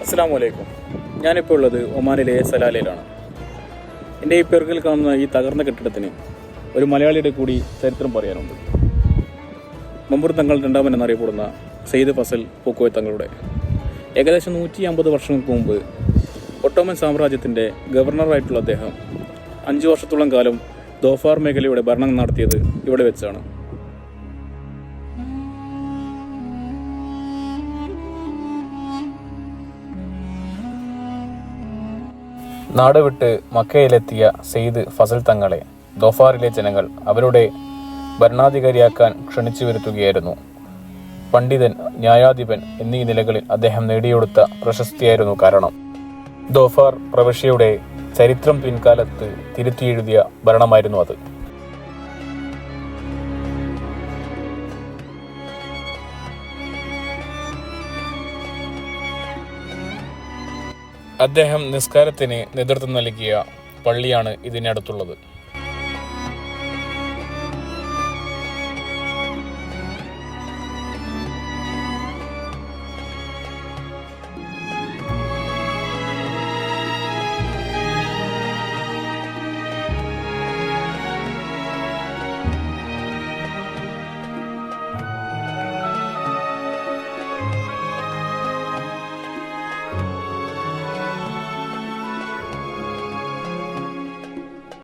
അസ്സലാമു അലൈക്കും. ഞാനിപ്പോൾ ഉള്ളത് ഒമാനിലെ സലാലയിലാണ്. എൻ്റെ ഈ പിറകിൽ കാണുന്ന ഈ തകർന്ന കെട്ടിടത്തിന് ഒരു മലയാളിയുടെ കൂടി ചരിത്രം പറയാനുണ്ട്. മമ്പൂർ തങ്ങൾ രണ്ടാമൻ എന്നറിയപ്പെടുന്ന സെയ്ദ് ഫസൽ പൂക്കോയ തങ്ങളുടെ ഏകദേശം 150 വർഷങ്ങൾക്ക് മുമ്പ് ഒട്ടോമൻ സാമ്രാജ്യത്തിൻ്റെ ഗവർണറായിട്ടുള്ള അദ്ദേഹം 5 വർഷത്തോളം കാലം ദോഫാർ മേഖലയുടെ ഭരണം നടത്തിയത് ഇവിടെ വെച്ചാണ്. നാട് വിട്ട് മക്കയിലെത്തിയ സെയ്ദ് ഫസൽ തങ്ങളെ ദോഫാറിലെ ജനങ്ങൾ അവരുടെ ഭരണാധികാരിയാക്കാൻ ക്ഷണിച്ചു വരുത്തുകയായിരുന്നു. പണ്ഡിതൻ, ന്യായാധിപൻ എന്നീ നിലകളിൽ അദ്ദേഹം നേടിയെടുത്ത പ്രശസ്തിയായിരുന്നു കാരണം. ദോഫാർ പ്രവിശ്യയുടെ ചരിത്രം പിൻകാലത്ത് തിരുത്തിയെഴുതിയ ഭരണമായിരുന്നു അത്. അദ്ദേഹം നിസ്കാരത്തിന് നേതൃത്വം നൽകിയ പള്ളിയാണ് ഇതിനടുത്തുള്ളത്.